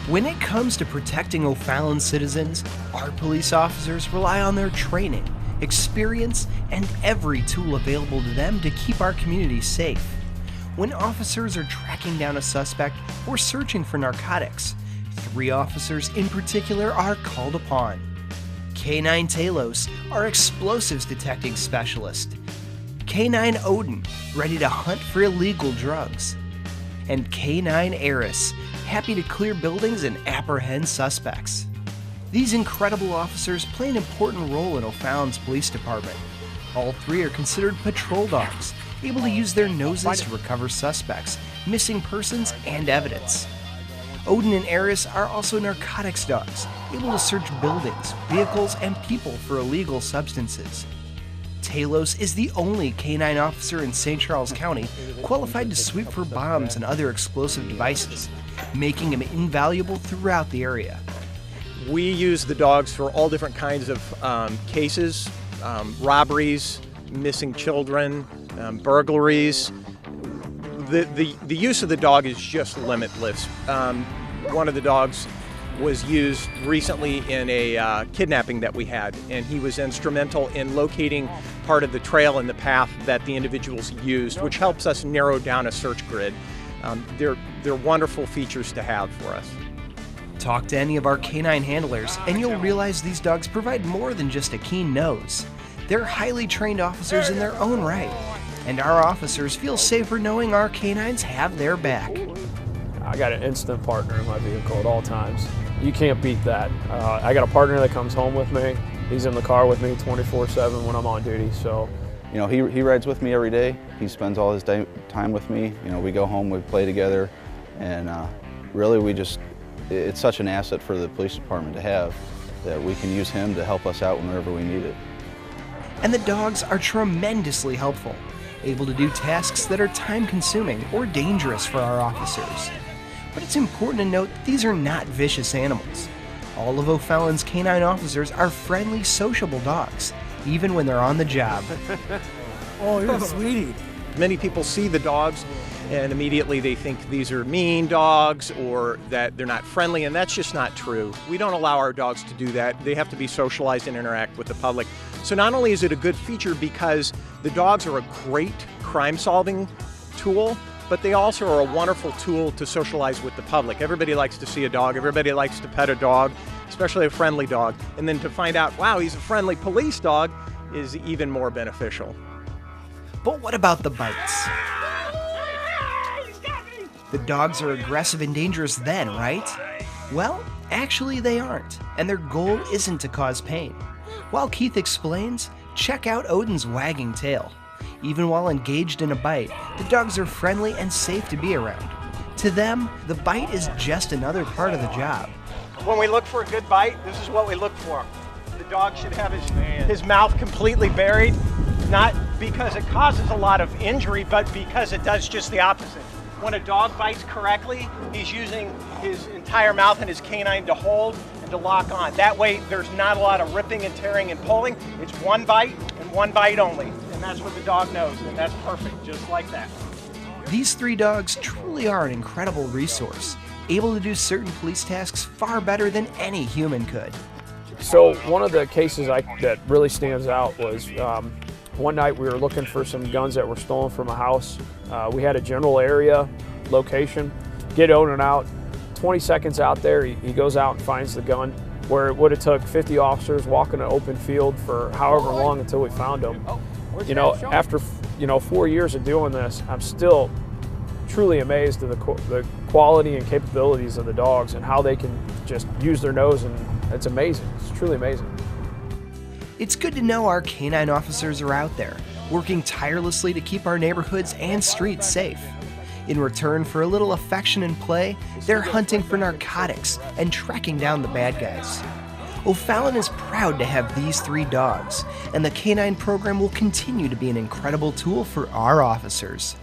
When it comes to protecting O'Fallon citizens, our police officers rely on their training, experience, and every tool available to them to keep our community safe. When officers are tracking down a suspect or searching for narcotics, 3 officers in particular are called upon. K9 Talos, our explosives detecting specialist. K9 Odin, ready to hunt for illegal drugs. And K9 Ares, happy to clear buildings and apprehend suspects. These incredible officers play an important role in O'Fallon's police department. All 3 are considered patrol dogs, able to use their noses to recover suspects, missing persons, and evidence. Odin and Ares are also narcotics dogs, able to search buildings, vehicles, and people for illegal substances. Talos is the only K9 officer in St. Charles County qualified to sweep for bombs and other explosive devices, making him invaluable throughout the area. We use the dogs for all different kinds of cases, robberies, missing children, burglaries. The use of the dog is just limitless. One of the dogs was used recently in a kidnapping that we had, and he was instrumental in locating part of the trail and the path that the individuals used, which helps us narrow down a search grid. They're wonderful features to have for us. Talk to any of our canine handlers and you'll realize these dogs provide more than just a keen nose. They're highly trained officers in their own right, and our officers feel safer knowing our canines have their back. I got an instant partner in my vehicle at all times. You can't beat that. I got a partner that comes home with me. He's in the car with me 24/7 when I'm on duty. So, you know, he rides with me every day. He spends all his time with me. You know, we go home, we play together, and really it's such an asset for the police department to have that we can use him to help us out whenever we need it. And the dogs are tremendously helpful, able to do tasks that are time-consuming or dangerous for our officers. But it's important to note that these are not vicious animals. All of O'Fallon's canine officers are friendly, sociable dogs, even when they're on the job. Oh, you're a sweetie. Many people see the dogs and immediately they think these are mean dogs or that they're not friendly, and that's just not true. We don't allow our dogs to do that. They have to be socialized and interact with the public. So not only is it a good feature because the dogs are a great crime-solving tool, but they also are a wonderful tool to socialize with the public. Everybody likes to see a dog, everybody likes to pet a dog, especially a friendly dog. And then to find out, wow, he's a friendly police dog is even more beneficial. But what about the bites? The dogs are aggressive and dangerous then, right? Well, actually they aren't, and their goal isn't to cause pain. While Keith explains, check out Odin's wagging tail. Even while engaged in a bite, the dogs are friendly and safe to be around. To them, the bite is just another part of the job. When we look for a good bite, this is what we look for. The dog should have his mouth completely buried, not because it causes a lot of injury, but because it does just the opposite. When a dog bites correctly, he's using his entire mouth and his canine to hold and to lock on. That way, there's not a lot of ripping and tearing and pulling. It's one bite and one bite only. And that's what the dog knows, and that's perfect, just like that. These 3 dogs truly are an incredible resource, able to do certain police tasks far better than any human could. So one of the cases that really stands out was one night we were looking for some guns that were stolen from a house. We had a general area location. Get Odin out, 20 seconds out there, he goes out and finds the gun, where it would have took 50 officers walking an open field for however long until we found him. You know, after 4 years of doing this, I'm still truly amazed at the quality and capabilities of the dogs and how they can just use their nose, and it's amazing. It's truly amazing. It's good to know our canine officers are out there, working tirelessly to keep our neighborhoods and streets safe. In return for a little affection and play, they're hunting for narcotics and tracking down the bad guys. O'Fallon is proud to have these 3 dogs, and the canine program will continue to be an incredible tool for our officers.